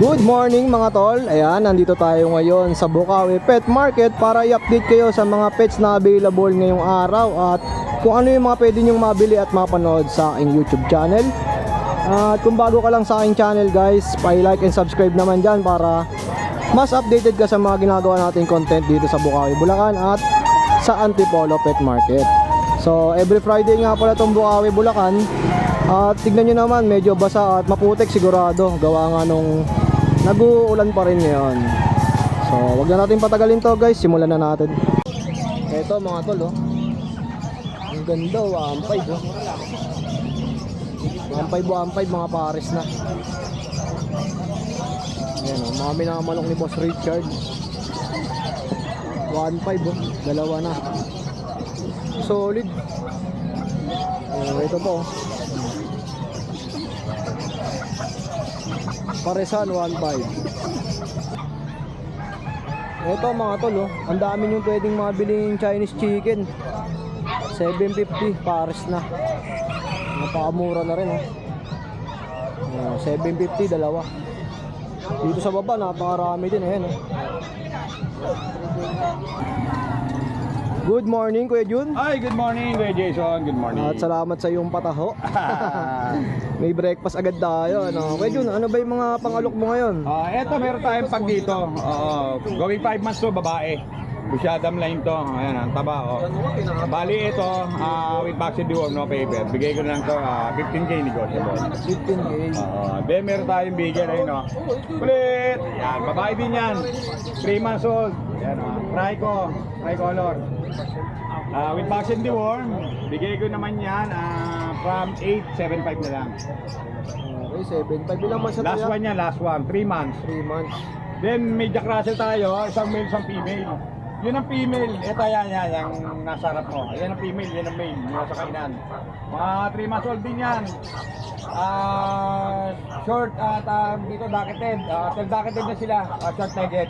Good morning mga tol. Ayan, nandito tayo ngayon sa Bukawi Pet Market para i-update kayo sa mga pets na available ngayong araw at kung ano yung mga pwede nyong mabili at mapanood sa aking YouTube channel. At kung bago ka lang sa aking channel guys, pa-like and subscribe naman dyan para mas updated ka sa mga ginagawa nating content dito sa Bukawi, Bulacan at sa Antipolo Pet Market. So every Friday nga pala itong Bukawi, Bulacan. At tignan nyo naman, medyo basa at maputik sigurado. Gawa nga nung nag-uulan pa rin ngayon. So wag na natin patagalin to guys, simulan na natin. Ito mga tol oh. Ang ganda oh, 1.5 oh. 1.5 mga pares na. Ayan oh, mga minamalok ni Boss Richard. 1.5 oh, dalawa na. Solid. Ito po oh. Paresan 1.5. Ito mga tol oh, ang dami nyo pwedeng mabiling Chinese chicken. 750 pares na. Napakamura na rin oh. 750 dalawa. Dito sa baba napakarami din eh oh. Good morning Kuya Jun. Hi, good morning Kuya Jason. Good morning. At salamat sa iyong pataho. May breakfast agad tayo ano. Kuya Jun, ano ba yung mga pangalok mo ngayon? Eto meron tayong pag dito. Going 5 months to, babae. Busyadam line to. Ayan, ang taba oh. Bali ito, with vaccine deworm, no paper. Bigay ko na lang to 15K negotiable. 15K. Then meron tayong bigyan ayun no. Kulit. Ayan, babae din yan. 3 months old. Ayan oh. Tricolor. With vaccine deworm, bigay ko naman yan from 875 na lang. Okay, 7.5 ilang months na Last one yan, last one, 3 months. 3 months. Then may Jack Russell tayo, isang male, isang female. Yun ang female, ito yan, yung nasa harap mo. Yan ang female, yan ang male, yung nasa kainan. Mga 3 months old din yan. Short at dito docketed. Docketed na sila, short legged.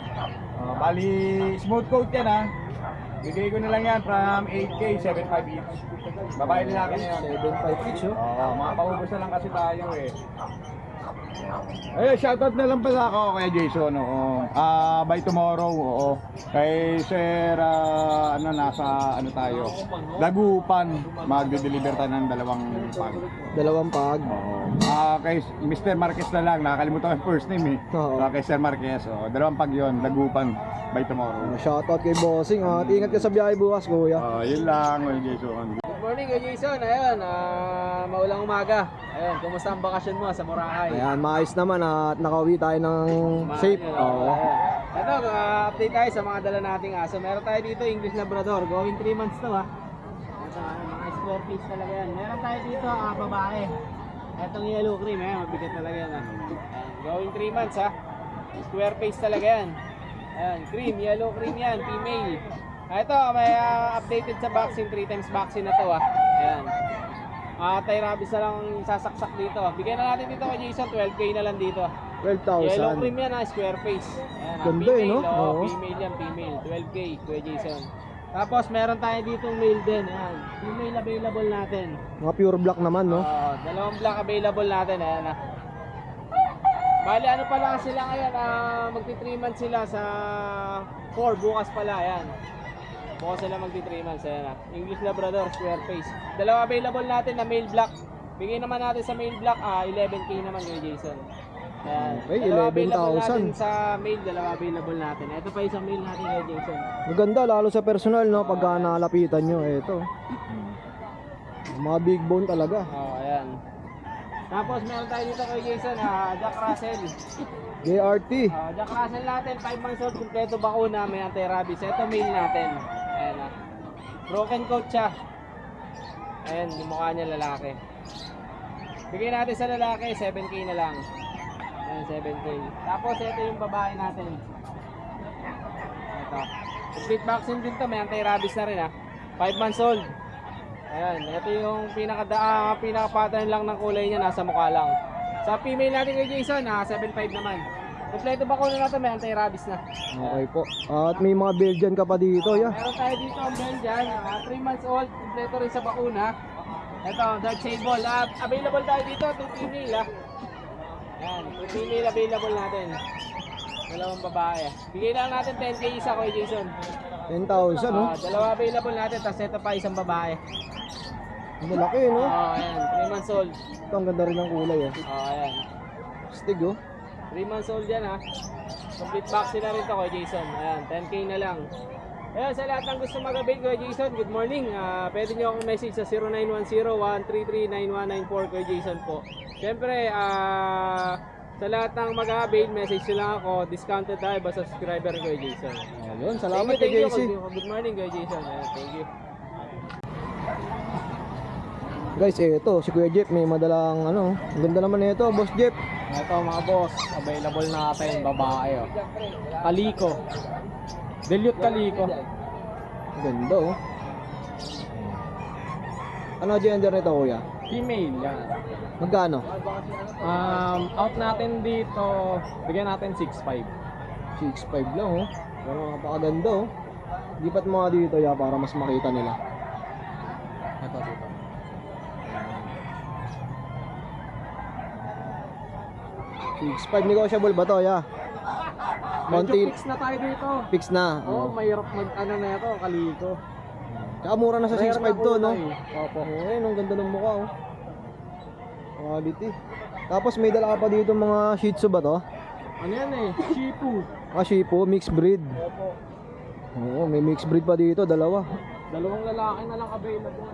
Bali, smooth coat yan ha. Bigay ko na lang yan from 8K, 7.5 each. Babae lalaki na yan. 7.5 each oh. Mga paubos na lang kasi tayo eh. Ay, shoutout na lang pala ako kay Jason. By tomorrow, oo. Kay Sir, nasa tayo. Dagupan, magde-deliver tayo ng 2 pag. 2 pag. Kay Mr. Marquez na lang, nakakalimutan ko yung first name eh. Kay Sir Marquez, 2 pag yun, Dagupan, by tomorrow. Shoutout kay Bossing at ingat ka sa biyahe bukas kuya. Yun lang, kay Jason. Good morning kay Jason, ayun, maulang umaga. Ayun, kumusta ang bakasyon mo sa Boracay? Ayan, maayos naman at nakauwi tayo ng safe. Oo. Ito, update tayo sa mga dala nating aso. Meron tayo dito, English Labrador. Going 3 months to ha. Ito, mga square piece talaga yan. Meron tayo dito, babae. Itong yellow cream, mabigat talaga yan ha. Ayan, going 3 months ha. Square face talaga yan. Ayan, cream, yellow cream yan, female. Ito, may updated sa vaccine, 3 times vaccine na to ha. Ayan. Anti-rabies na lang sasaksak dito. Bigyan na natin dito kay Jason, 12K na lang dito. 12,000. Yellow cream yan square face. Ayan, Ganda female, no? Oo. female yan, female. 12K, Kuya Jason. Tapos meron tayo ditong male din. Ayan, female available natin. Mga pure black naman no? Dalawang black available natin. Ayan na. Bali, ano pala sila ngayon? Magti 3 months sila sa 4, bukas pala. Ayan. Bukas sila magti 3 months. Ayan na. English Labrador, square face. Dalawa available natin na male black. Bigay naman natin sa male black, 11K naman Kuya Jason. Ayan. Okay, Dalawa available 11,000. natin sa male, dalawa available natin. Ito pa isang male natin Kuya Jason. Maganda lalo sa personal no, pagka nalapitan nyo. Ito. Mga big bone talaga. Ayan. Tapos meron tayo dito Kuya Jason, Jack Russell. JRT. Jack Russell natin, 5 months old, kumpleto bakuna, may anti-rabies. Ito male natin. Ayan na. Broken coat siya. Ayan, yung mukha niya lalaki. Bigyan natin sa lalaki, 7K na lang. Ayan, 7K. Tapos ito yung babae natin. Ito. Complete vaccine din to, may anti-rabies na rin ha. 5 months old. Ayan, ito yung pinaka-pattern lang ng kulay niya, nasa mukha lang. Sa female natin kay Jason, 7.5 naman. Kompleto ba kuno natin, may anti-rabies na. Okay po. At may mga Belgian ka pa dito, yeah. Meron tayo dito ang Belgian, 3 months old, kompleto rin sa bakuna. Ito, Dutch Sable. Available tayo dito, 2 female Ayan, female available natin. Dalawang babae. Bigay lang natin 10k isa, Kuya Jason. 10,000, no? Dalawa available natin, tapos ito pa isang babae. Ang laki, no? Ayan, 3 months old. Ito, ang ganda rin ng kulay, oh. Ayan. Stig, oh. 3 months old yan, ha. Complete vaccine na rin to, Kuya Jason. Ayan, 10k na lang. Ayan, sa lahat ng gusto mag-avail, Kuya Jason, good morning. Pwede nyo akong message sa 0910-133-9194, Kuya Jason po. Siyempre, sa lahat ng mag-avail, message nyo lang ako. Discounted tayo ba subscriber, Kuya Jason. Ayun, salamat Thank kay you, JC. Good morning, Kuya Jason. Ayan, thank you. Guys, ito, si Kuya Jeff, may madalang, ano, ang ganda naman nito, Boss Jeff. Ito mga boss, available natin babae. Oh. Kaliko. Dilute Kaliko. Ang ganda, oh. Ano gender nito, Kuya? Female yan. Magkano? Out natin dito, bigyan natin 6.5. 6.5 lang, oh. Pero napakaganda, oh. Lipat mga dito, ya, para mas makita nila. Ito dito. 6.5 negotiable ba to, ya? Medyo Konti, fix na tayo dito. fix na. Oo, Oh. mahirap mag ano na ito, Kaliko. Tsaka mura na sa Rare 6.5 to, no? kulay. Opo. Oh, ayun, ang ganda ng mukha, oh. Quality. Tapos may dala ka pa dito mga Shih Tzu ba to? Ano yan eh? Shipu. Ah, Shih Tzu, mixed breed. Opo. Oo, may mixed breed pa dito, dalawa. Dalawang lalaki na lang available.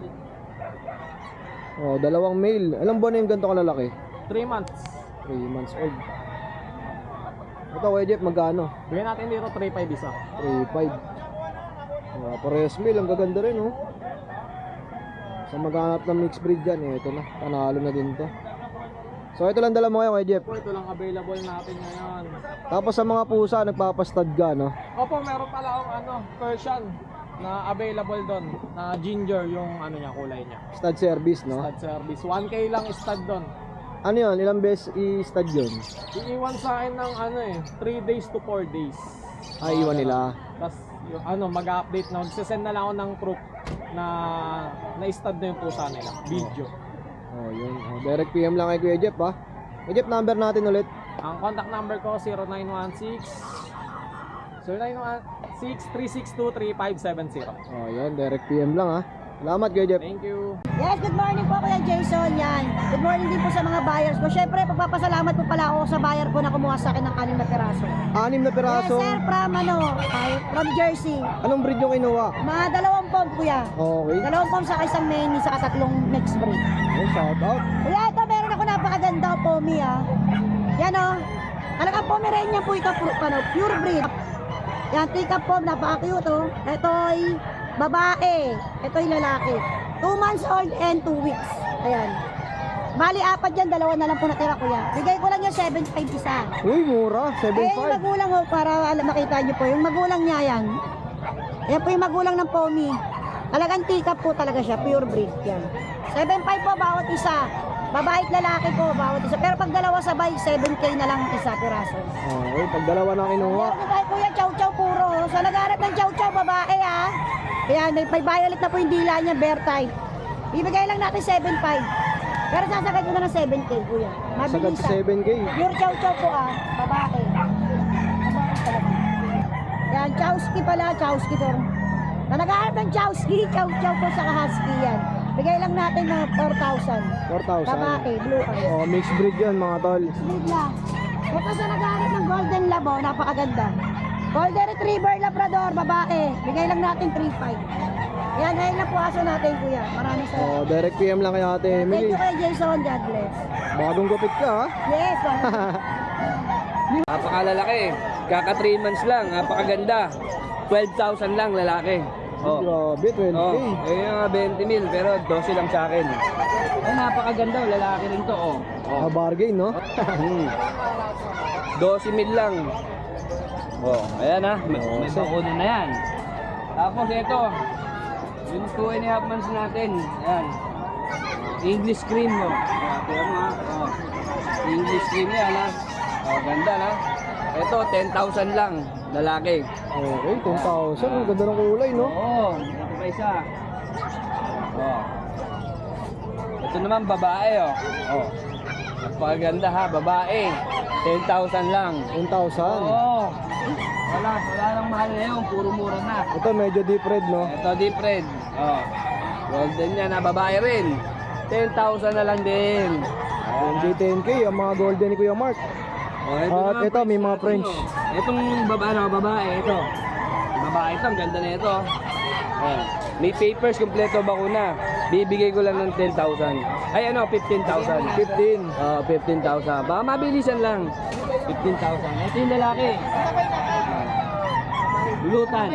Oh, dalawang male. Alam ba na yung ganito kalalaki? 3 months. 3 months old. Ito, Kuya Jeff, magkano? Bigyan natin dito 3.5 isa. 3.5. Parehas male, ang gaganda rin, oh. Sa maghanap ng mixed breed dyan, eh, ito na. Panalo na din to. So, ito lang dala mo kayo, Kuya Jeff. Po, ito lang available natin ngayon. Tapos sa mga pusa, nagpapastad ka, no? Opo, meron pala akong Persian na available doon. Na ginger yung ano niya, kulay niya. Stud service, no? Stud service. 1k lang stud doon. Ano yun? Ilang beses i-stud yun? Iiwan sa akin ng 3 days to 4 days. Ay, iwan nila. Tapos yung mag-update na. Magsasend na lang ako ng proof na na-stud na yung pusa nila. Video. Oh, yun. Oh, direct PM lang kay Kuya Jeff, ha? Kuya Jeff, number natin ulit. Ang contact number ko 0916-362-3570. Oh, yun. Direct PM lang, ha? Salamat, Kuya Jeff. Thank you. Yes, good morning po Kuya Jason. Yan. Good morning din po sa mga buyers ko. Syempre, pagpapasalamat po pala ako sa buyer ko na kumuha sa akin ng 6 na piraso. 6 na Yes, piraso. sir, from Jersey. Anong breed yung kinuha? Mga 2 pom, kuya. Okay. 2 pom sa isang mini, sa 3 mixed breed. Oh, shout out. Kuya, ito meron ako napakaganda pomi, ah. Yan, oh. Talagang Pomeranian po ito, pure breed. Yan, tika pom, napaka-cute, oh. Ito ay babae. Ito ay lalaki. 2 months old and 2 weeks. Ayan. Bali, 4 dyan, 2 na lang po natira, kuya. Bigay ko lang yung 7.5 isa. Uy, mura. Ayan yung 7.5. magulang, oh, para makita nyo po. Yung magulang niya yan. Yan po yung magulang ng Pomi. Talagang tika po talaga siya, pure breed. Yan. 7.5 po bawat isa. Babae at lalaki po bawat isa. Pero pag dalawa sabay, 7K na lang isa piraso. Okay, pag dalawa na kinuha. Meron tayo kuya, chow-chow puro. Sa nagharap ng chow-chow, babae ha. Ayan, may violet na po yung dila niya, bear type. Ibigay lang natin 7.5. Pero sasagad ko na ng 7K kuya. Sagad sa Mabilisan. 7K. Pure chow-chow po babae. Babae talaga. Yan, chowski pala, chowski po. Na naghahanap ng chowski, chow-chow po sa husky yan. Bigay lang natin ng 4,000. 4,000. Babae, blue eyes. Oh, mixed breed yun, mga tol. Breed lang. Ito sa naghahanap ng golden labo, napakaganda. Golden retriever, labrador, babae. Bigay lang natin 3,500. Yan, ngayon na po aso natin, kuya. Maraming Oh, salamat. direct PM lang kay Ate Thank Emily. you kay Jason, God bless. Bagong gupit ka, ha? Yes, Napakalalaki. Kaka 3 months lang. Napakaganda. 12,000 lang lalaki. Oh. Grabe, 20K. Oh, eh yung 20 mil pero 12 lang sa akin. Ay napakaganda, lalaki rin to. Oh. Ah, bargain, no? 12 mil lang. Oh, ayan ha. May bakuno na yan. Tapos ito. Yung 2.5 months natin. Ayan. English cream mo. Ito mo ha. Oh. English cream yan ha. Oh, ganda na. Ito 10,000 lang. Lalaki. Okay, 10,000. Ang ganda ng kulay, no? Oo, ito pa isa. Oh. Ito naman babae oh. Oh. Napakaganda ha, babae. 10,000 lang. 10,000. Oo. Wala nang mahal na yun, puro mura na. Ito medyo deep red, no? Ito deep red. Oh. Golden yan na babae rin. 10,000 na lang din. Yung G10K, ang mga golden ni Kuya Mark. Oh, At naman, ito, may mga French French. natin, oh. Itong babae, ito. Babae ito, ang ganda na ito. Ayan. May papers, kompleto bakuna. Bibigay ko lang ng 10,000. Ay ano, 15,000. 15. 15,000. Baka mabilisan lang. 15,000. Ito yung lalaki. Blutan.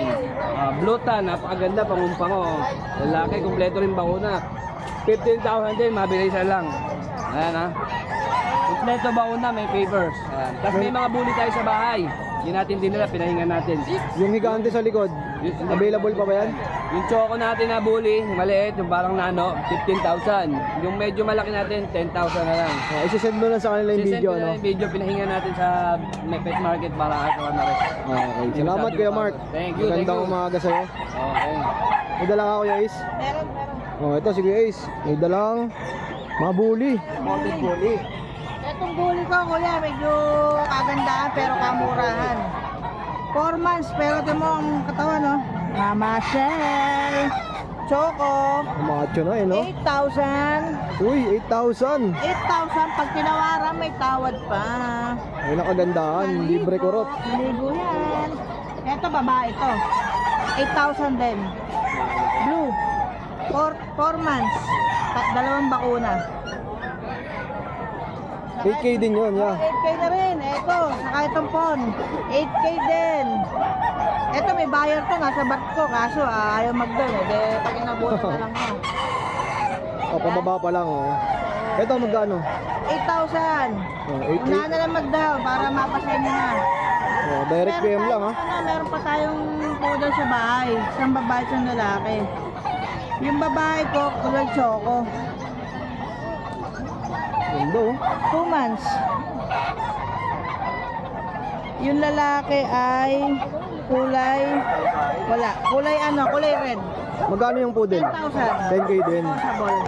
Blutan, napakaganda, pangumpango. Lalaki, kompleto rin bakuna. 15,000 din, mabilisan lang. Ayan ha. Kompleto bakuna, may papers. Ayan. Tapos may mga bully tayo sa bahay. Hindi natin dinala, pinahinga natin. Yung higante sa likod, available pa ba yan? Yung choco natin na bully, maliit, yung parang nano, 15,000. Yung medyo malaki natin, 10,000 na lang. Isisend mo lang sa kanila yung Sisend video, ko na no? yung video, pinahinga natin sa pet market para ako na rin. Okay. Salamat, Kuya Mark. Thank you, Magandang umaga sa'yo. Okay. May dala ka, Kuya Ace? Oh, ito si Kuya Ace. May dalang mga bully. Mounted bully. Itong bully ko, kuya, medyo kagandaan pero kamurahan. 4 months, pero ito mo ang katawan, no? Mama Shell, Choco, Macho na eh, no? 8,000. Uy, 8,000. 8,000 pag tinawaran, may tawad pa. Ay, nakagandaan. Libre kurot. Libo yan. Ito, babae to. 8,000 din. Blue. 4 months. Dalawang bakuna. 8K din yun, yeah. 8K na rin. Ito, saka itong pon. 8K din. Ito, may buyer to. Nasa barko. Kaso, ayaw mag-down. Eh, pag inabutan na lang mo. O, pababa pa lang, oh. Ito, magkano? 8,000. Oh, Unahan 8K. na lang mag-down para mapasay nyo na. Oh, direct PM lang, ha? Meron pa tayong poodle sa bahay. Isang babae, isang lalaki. Yung babae ko, kulay choco. Ganda, oh. 2 months. Yung lalaki ay kulay wala. Kulay red. Magkano yung poodle? 10,000. 10K din. Possible.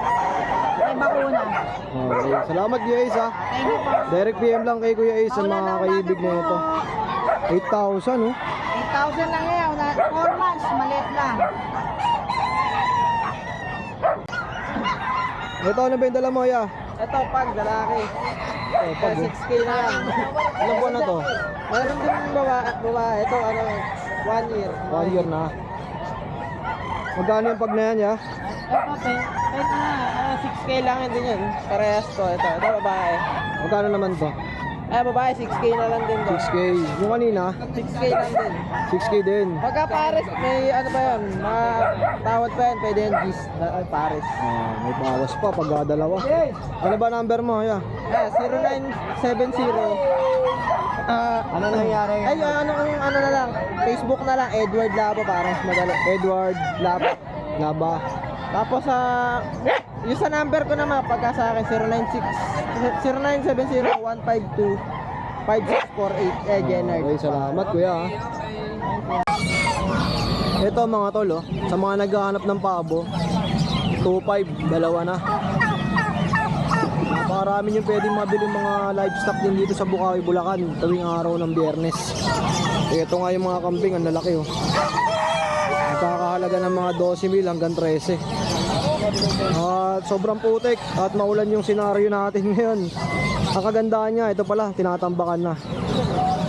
May bakuna. Okay. Salamat, Kuya Ace, ha? Thank you po. Direct PM lang kay Kuya Ace sa Maulan mga na kaibig na ito. 8,000, oh. 8,000 lang yan. 4 months, maliit lang. Ito, ano ba yung dala mo, ya? Ito, pag lalaki. Oh, pag, 6K na lang. ilang buwan na to? Meron din babae. Ito, 1 year. 1 year na. Magkano yung pag na yan, ya? Ito, 6K lang din yan. Parehas to. Ito babae. Magkano naman to? Babae, 6K na lang din to. 6K. Yung kanina, 6K lang din. 6K din. Pagka pares, may ano pa yun, mga tawad pa yan, pwede yan, gis, pares. May bawas pa pag dalawa. Ano ba number mo, ya? 0970. Ano nangyari? Ay, ano na lang, Facebook na lang, Edward Labo, parang mas madali. Edward Labo. Laba. Tapos yung sa number ko naman, pagka sa akin, 0970-152-5648, Jenner. Okay, salamat, kuya, ha? Ito mga tol, oh. Sa mga naghahanap ng pabo, 2.5, dalawa na. Napakarami yung pwedeng mabili mga livestock din dito sa Bukawi, Bulacan tuwing araw ng Biyernes. Ito nga yung mga kambing, ang lalaki, oh. Nakakahalaga ng mga 12,000 hanggang 13. At sobrang putik at maulan yung senaryo natin ngayon. Ang kagandahan niya, ito pala, tinatambakan na.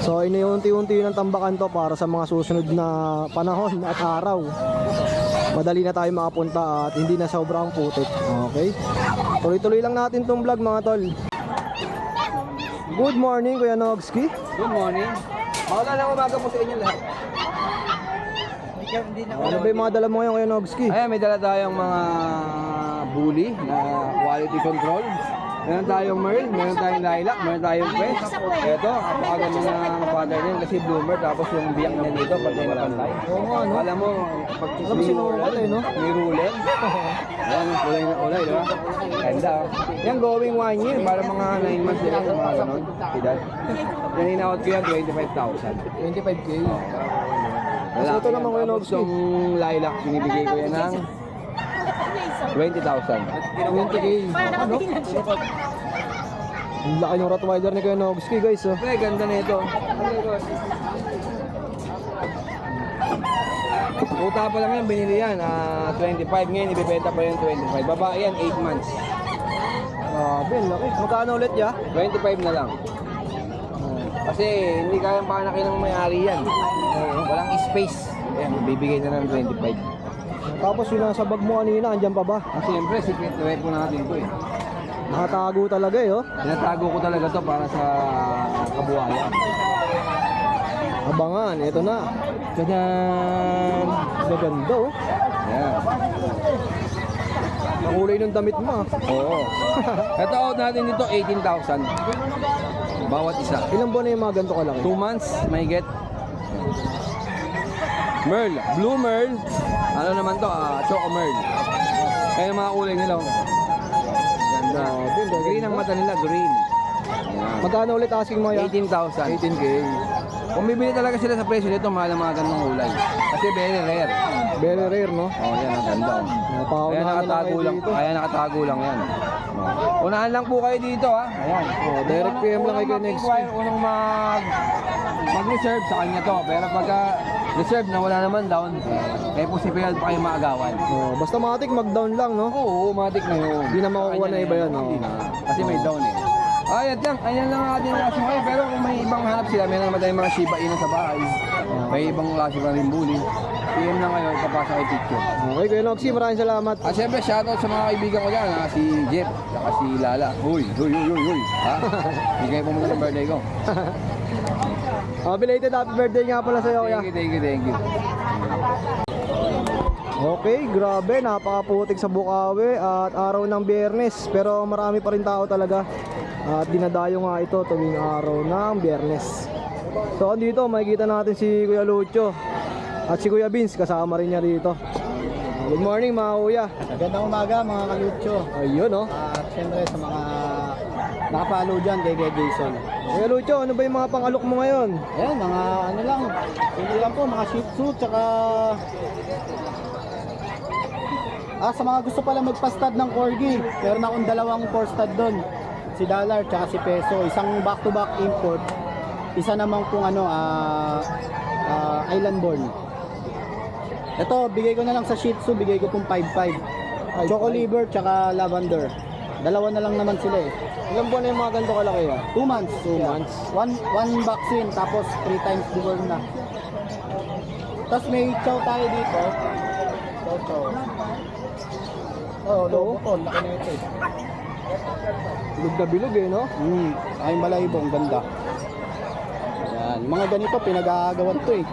So iniunti-unti ng tambakan to para sa mga susunod na panahon at araw. Madali na tayo makapunta at hindi na sobrang putik. Okay? Tuloy-tuloy lang natin tong vlog, mga tol. Good morning, Kuya Nogski. Good morning. Maulan umaga po sa inyo lahat. Ano ba yung mga dala mo ngayon, Kuya Nogski? Ayan, may dala tayong mga bully na quality control. Meron tayong Merl, meron tayong Lilac, meron tayong French. Ito, napakaganda ng father niya kasi bloomer, tapos yung biyak niya dito, pantay na pantay. Oo nga, no? Alam mo, pag Alam mo, sinukat eh, no? May ruler. Ayan, kulay na kulay, di ba? Ganda. Yan, going 1 year, para mga 9 months din, mga ganon. Edad. Yan, in-out ko yan, 25,000. 25K. Wala. So ito naman, Kuya Nogski. Yung Lilac, binibigay ko yan ng 20,000. 20K. Ano? Ang laki ng Rottweiler ni Kuya Nogski guys oh. Pre, ganda na ito. Puta pa lang yan, binili yan. 25 ngayon, ibibenta pa yung 25. Babae yan, 8 months. Grabe, ang laki. Magkano ulit ya? 25 na lang. Kasi hindi kayang panakin ng may-ari yan. Walang space. Ayan, bibigay na ng 25. Tapos yung nasa bag mo kanina, andyan pa ba? Siyempre, secret weapon natin ito eh. Nakatago talaga eh oh. Tinatago ko talaga to para sa kabuhayan. Abangan, eto na. Tadaan! Maganda oh. Ayan. Ang kulay ng damit mo ah. Oo. Ito out natin dito, 18,000. Bawat isa. Ilang buwan na yung mga ganito kalaki? 2 months, may get. Merl, blue merl. Ano naman to? Choco merl. Kaya yung mga kulay nila. Oh. Ganda. Green ang mata nila, green. Ayan. Magkano ulit asking mo yan? 18,000. 18K. Kung bibili talaga sila sa presyo nito, mahal ang mga ganong kulay. Kasi very rare. Very rare no? Oh, yan ang ganda. Oh. Kaya Napakaunahan na nakatago kayo lang. dito. Kaya nakatago lang yan. Oh. Unahan lang po kayo dito ha. Ayan. Oh, direct PM lang kay Kuya Next. Unang mag-reserve sa kanya to. Pero pagka reserve na wala naman down, may posibilidad pa kayo maagawan. Oh, basta matik mag-down lang no? Oo, matik na yun. Hindi na makukuha Kanya na iba yan, Hindi oh. na. Kasi may down eh. Ayan lang ang ating klase ngayon. Pero kung may ibang hanap sila, may naman tayong mga Shiba Inu sa bahay. May ibang klase pa rin bully. PM lang kayo, ipapasa kay picture. Okay, Kuya Noxy, maraming salamat. At syempre, shoutout sa mga kaibigan ko dyan, si Jeff, saka si Lala. Uy. Ha? Hindi kayo pumunta ng birthday ko. Belated happy birthday nga pala sa'yo, Kuya. Thank you. Okay, grabe, napakaputik sa Bukawi at araw ng Biyernes. Pero marami pa rin tao talaga. At dinadayo nga ito tuwing araw ng Biyernes. So andito, makikita natin si Kuya Lucho. At si Kuya Vince, kasama rin niya dito. Good morning mga kuya. Magandang umaga mga kalutso. Ayun oh. At syempre sa mga nakapalo dyan kay Jason. Kuya Lucho, ano ba yung mga pangalok mo ngayon? Ayan, mga ano lang. Hindi lang po, mga Shih Tzu, tsaka... sa mga gusto pala magpa-stud ng Corgi, meron akong dalawang 4-stud doon. Si Dollar, tsaka si Peso. Isang back-to-back import. Isa namang kung island born. Ito, bigay ko na lang sa Shih Tzu, bigay ko pong 5-5. Choco liver, tsaka lavender. Dalawa na lang naman sila eh. Ilang buwan na yung mga ganito kalaki ah? 2 months. 2 months. One vaccine, tapos 3 times deworm na. Tapos may chow tayo dito. Chow. Loko. Laki na ito eh. Bilog na bilog eh no? Ay malayibo, ang ganda. Yan. Mga ganito, pinag-aagawan to eh.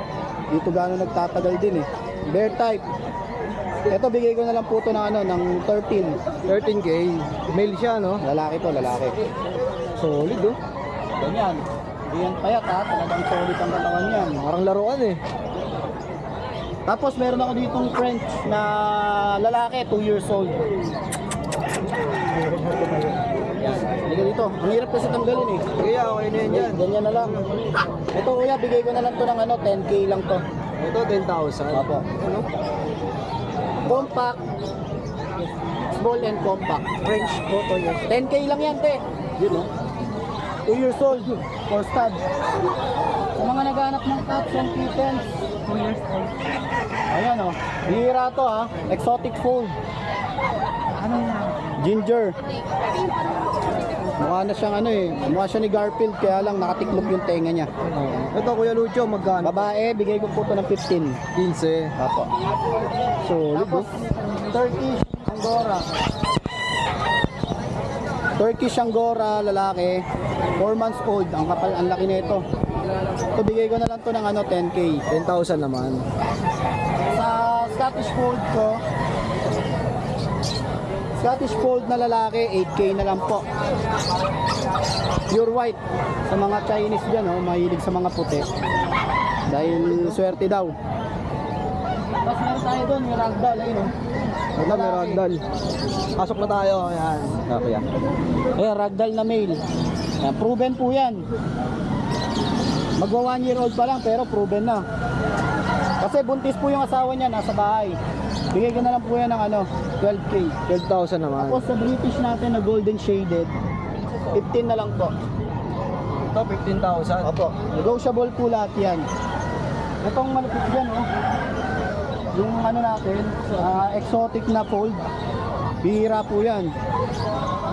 Dito gano'n nagtatagal din eh. Bear type. Ito, bigay ko na lang po ito ng 13. 13K. Male siya no? Lalaki to, lalaki. Solid oh. Ganyan. Hindi yan payat ha. Talagang solid ang katawan yan. Parang laruan eh. Tapos meron ako ditong French na lalaki, 2 years old. Yan. Halika dito. Ang hirap kasi tanggalin eh. Kaya okay na yan dyan. Ganyan na lang. Ito kuya, bigay ko na lang to ng 10K lang to. Ito 10,000. Opo. Ano? Compact. Small and compact. French photo yes. 10K lang yan, te. Yun, no? 2 years old. 4 stud. Sa mga naghanap ng cats and kittens. 2 years old. Ayan, oh. Bihira to, ha. Exotic fold. Ano yan? Ginger. Mukha na siyang mukha siya ni Garfield, kaya lang nakatiklop yung tenga niya. Ito Kuya Lucho, magkano? Babae, bigay ko po ito ng 15. 15. Apo. Solid Tapos, oh. Turkish Angora. Turkish Angora, lalaki. 4 months old. Ang kapal, ang laki nito. Ito, bigay ko na lang to ng 10K. 10,000 naman. Sa Scottish Fold ko, Scottish Fold na lalaki, 8K na lang po. Pure white. Sa mga Chinese dyan, mahilig sa mga puti. Dahil swerte daw. Tapos meron tayo doon, may ragdoll, ayun oh. Ito may ragdoll. Pasok na tayo. Ayan. Okay yan. Ayan, ragdoll na male. Ayan, proven po yan. Magwa 1 year old pa lang pero proven na. Kasi buntis po yung asawa niya, nasa bahay. Bigay ko na lang po yan ng 12K. 12,000 naman. Tapos sa British natin na golden shaded, 15 na lang po. Ito, 15,000. Opo. Negotiable po lahat yan. Itong malupit yan, oh. Yung ano natin, exotic na fold. Bihira po yan.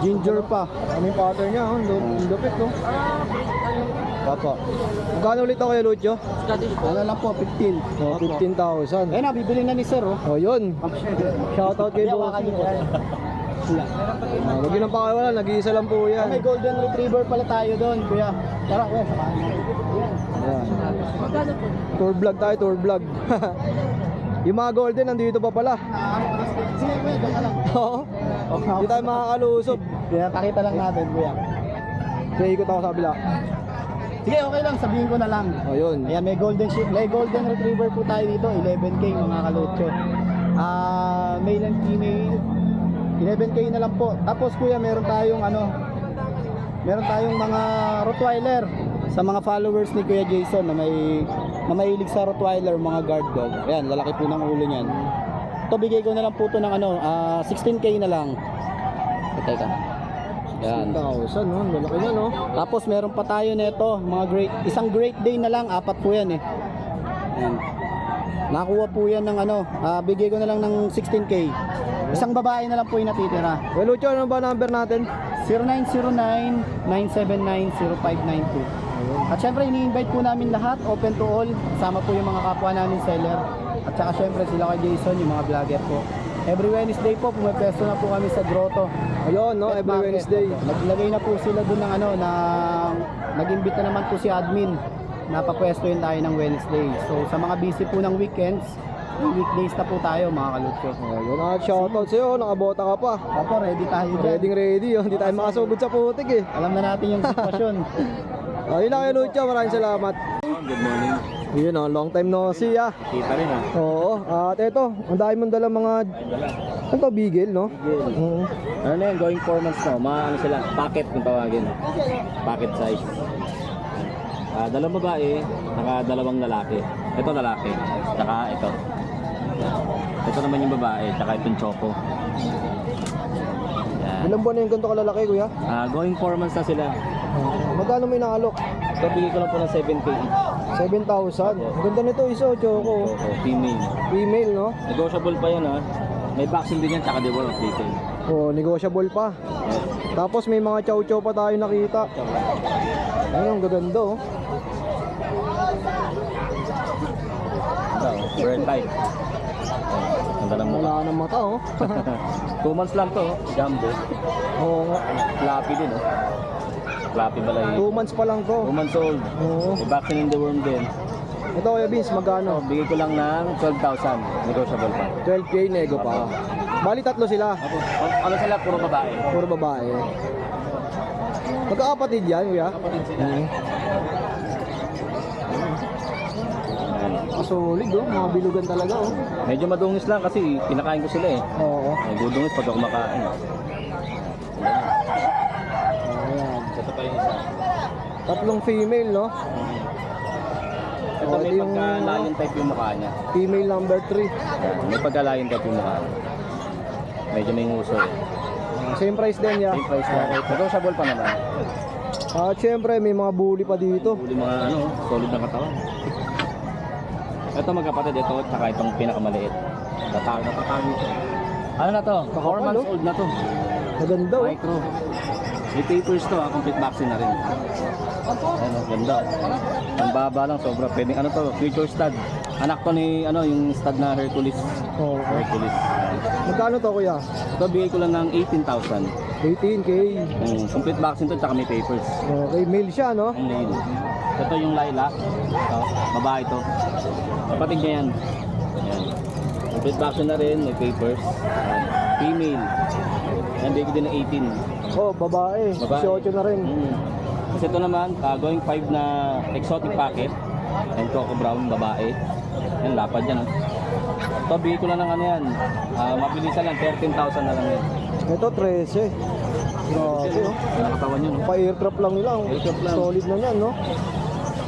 Ginger pa. Ano yung pattern niya? Ang lupit, no? Opo. Magkano ulit ako kay Lucio? Ano lang po, 15. Oh, 15,000. Ayun na, bibili na ni sir, oh. Oh, yun. Shoutout kay Bossing. Huwag yun ang pakiwala, nag-iisa lang po yan. May golden retriever pala tayo doon, kuya. Tara, kuya, samahan mo. Ayan. Tour vlog tayo, tour vlog. Yung mga golden, nandito pa pala. Sige, kuya, doon ka lang. Oo. Hindi tayo makakalusot. Kaya pakita lang natin, kuya. Kaya ikot ako sa kabila. Sige, okay lang, sabihin ko na lang. O, yun. Ayan, may golden retriever po tayo dito, 11K mga kalutso. Male and female, 11K na lang po. Tapos kuya, meron tayong mga Rottweiler sa mga followers ni Kuya Jason na mahilig sa Rottweiler, mga guard dog. Ayan, lalaki po ng ulo niyan. Ito, bigay ko na lang po ito ng 16K na lang. Teka. Yan. 1,000, no? Malaki na, no? Tapos meron pa tayo nito, isang great day na lang, 4 po yan eh. Ayan. Nakuha po yan ng bigay ko na lang ng 16K. Isang babae na lang po yung natitira. Well, Lucio, ano ba number natin? 0909-979-0592. At syempre, ini-invite po namin lahat, open to all. Kasama po yung mga kapwa namin seller. At saka syempre sila kay Jason, yung mga vlogger po. Every Wednesday po, pumapesto na po kami sa Grotto. Ayun, no? Pet Every market. Wednesday. Naglagay na po sila doon ng nag-invite na naman po si admin na papwestuhin tayo ng Wednesday. So sa mga busy po ng weekends, weekdays na po tayo mga kalutso. Ayun, at shoutout sa'yo, nakabota ka pa. Opo, ready tayo dyan. Ready, oh. Hindi tayo makasugod sa putik, eh. Alam na natin yung sitwasyon. Ayun lang kay Lucio, maraming salamat. Good morning. Yun, long time no see, ah. Kita rin ah. Oo, at eto, ang dami mong dalang mga, ano to, bigel, no? Oo. Ano na yan, going 4 months na, mga ano sila, packet kung tawagin. Packet size. Dalawang babae, naka dalawang lalaki. Ito lalaki, tsaka ito. Ito naman yung babae, tsaka itong choco. Yan. Ilang buwan na yung ganito kalalaki, kuya? Going 4 months na sila. Magkano may naalok? Ito bigay ko lang po ng 7K. 7,000. Ang ganda nito, iso, choco. Female. Female, no? Negotiable pa yan ha. May vaccine din yan, tsaka deworm of detail. Oh, negotiable pa. Tapos may mga chow-chow pa tayo nakita. Ayun, ang gaganda, oh. Bird type. Ganda ng mukha. Wala ng mata, oh. 2 months lang to, jumbo. Oo nga. Flappy din oh. Flappy balay. 2 months pa lang 2 to. months old. Oo. May vaccine in the worm din. Ito, Kuya Vince, magkano? Bigay ko lang ng 12,000. Negotiable pa. 12K, nego pa. Bali, tatlo sila. Ano sila? Puro babae. Puro babae. Magkakapatid yan, kuya? Kapatid sila. Solid, oh. Mga bilugan talaga, oh. Medyo madungis lang kasi pinakain ko sila eh. Oo. Nagdudungis pag ako kumakain. Ayan. Ito pa yung isa. Tatlong female, no? Ito Oh, may ito yung- pagka-lion type yung mukha niya. Female number 3. Yan, may pagka-lion type yung mukha niya. Medyo may nguso eh. Same price din, ya. Same price na. Negotiable pa naman. At syempre, may mga bully pa dito. Huli mga solid na katawan. Ito magkapatid, ito tsaka itong pinakamaliit. Natatagi ito. Ano na to? 4 months old na to. Maganda, oh. Micro. May papers to complete vaccine na rin. Ayun, ganda. Ang baba lang, sobra. Pwedeng future stud. Anak to ni, yung stud na Hercules. Oo. Hercules. Magkano to, kuya? Ito, bigay ko lang ng 18,000. 18K. Complete vaccine to, tsaka may papers. Okay, male siya, no? Ang male. Ito yung lilac. Babae to. Kapatid niya yan. Ayan. Complete vaccine na rin, may papers. Ayan. Female. Yan, bigay ko din ng 18. Oh, babae. 18 na rin. Kasi ito naman, going 5 na exotic packet. And Choco Brown, babae. Yan, lapad yan. Ito, bigay ko lang ng yan. Mabilisan lang, 13,000 na lang yan. Ito, 13. Grabe, oh. Yung nakatawan yun. Pa-aircraft lang nila, oh. Aircraft lang. Solid na yan, no?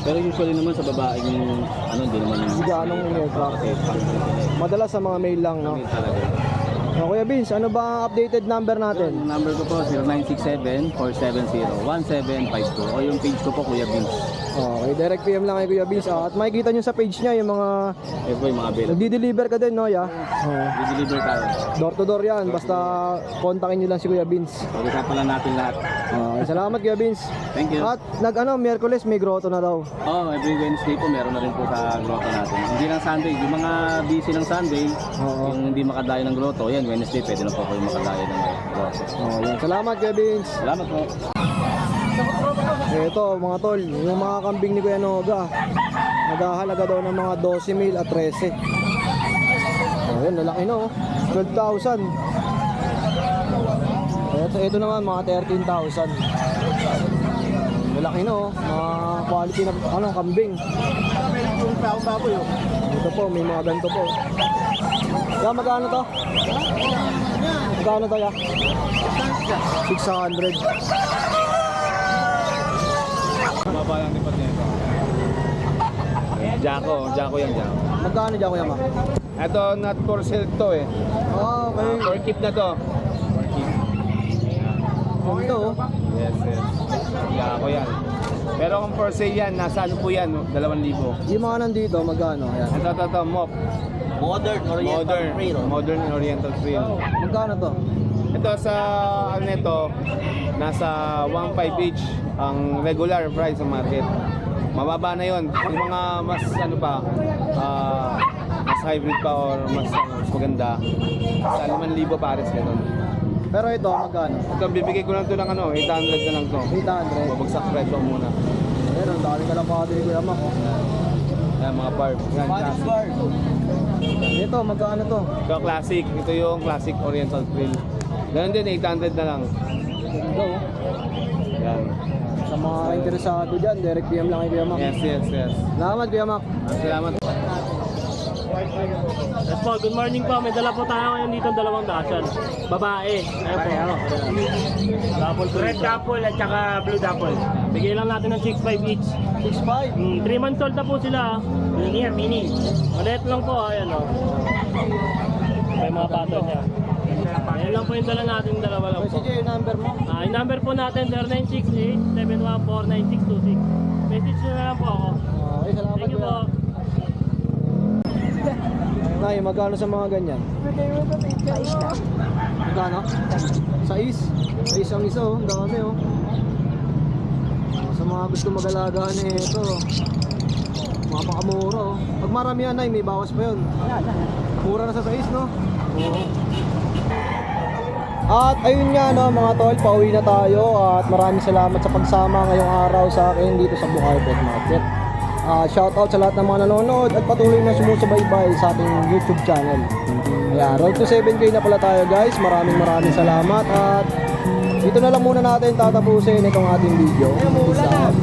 Pero usually naman sa babae yung, hindi naman yung Hindi ganong aircraft. kasi pang Madalas sa mga male lang, no? talaga. Kuya Vince, ano ba ang updated number natin? Yung number ko po 0967-470-1752 o yung page ko po Kuya Vince. Okay, direct PM lang kay Kuya Vince. At makikita nyo sa page niya yung mga Ito po yung mga available. nagdi-deliver ka din, no, ya? I-deliver tayo. Door to door yan, basta kontakin nyo lang si Kuya Vince. Pag-usapan lang natin lahat. Okay, salamat Kuya Vince. Thank you. At Miyerkules may grotto na daw. Oh, every Wednesday po meron na rin po sa grotto natin. Hindi lang Sunday. Yung mga busy ng Sunday, Oo. yung hindi makadayo ng grotto, yan, Wednesday pwede na po kayo makadayo ng grotto. Oh, yan. Salamat Kuya Vince. Salamat po. Ito mga tol, yung mga kambing ni Kuya Noga, naghahalaga daw ng mga 12,000 at 13. Oh, yan, lalaki no. 12,000. Ito naman mga 13,000. Lalaki no, mga quality na kambing. Ito po, may mga ganito po. Yan, magkano to? Magkano to ya? 600. Mababa lang din pati ito. Jacko yan, Jacko. Magkano dyan Kuya Ma? Ito, not for sale to eh. Oh, okay. For keep na to. Ganito oh. Yes. Jacko yan. Pero kung for sale yan, nasa ano po yan, 2,000. Yung mga nandito, magkano? Ayan. Ito, mop. Modern Oriental Trail. Magkano to? Ito sa ano nito, nasa 1.5 each ang regular price sa market. Mababa na 'yon. Yung mga mas ano pa, mas hybrid pa or mas maganda, sa 5,000 pares ganun. Pero ito, magkano? Ito bibigay ko lang to ng 800 na lang to. 800. Babagsak presyo muna. Ayan, ang dami ka lang pa din Kuya Mac. Yan mga barb. Yan, classic. Ito, magkano to? Ito classic. Ito yung classic Oriental Trail. Ganun din, 800 na lang. Ito. Yan. Sa mga interesado dyan, direct PM lang kay Kuya Mac. Yes. Salamat Kuya Mac. Salamat. Yes po, good morning po. May dala po tayo ngayon dito dalawang dasan. Babae. Ayan po. Red dapple at saka blue dapple. Bigay lang natin ng 6.5 each. 6.5. 3 months old na po sila. Mini. Maliit lang po. Ayan o. May mga pato niya. Ayan lang po yung dala natin, dalawa lang po. Message yung number mo. Yung number po natin 0968-714-9626. Message nyo na lang po ako. Okay, salamat Thank you Kuya. po. Nay, magkano sa mga ganyan? Magkano? Sais ang isa oh, ang dami oh. Sa mga gusto mag-alaga na ito, mapakamura oh. Pag maramihan na, may bawas pa yun. Mura na sa sais, no? Oo. At ayun nga no mga tol, pauwi na tayo at maraming salamat sa pagsama ngayong araw sa akin dito sa Bukawi Pet Market. Shout out sa lahat ng mga nanonood at patuloy na sumusubaybay sa ating YouTube channel. Kaya road to 7K na pala tayo guys. Maraming salamat at dito na lang muna natin tatapusin itong ating video. Peace out.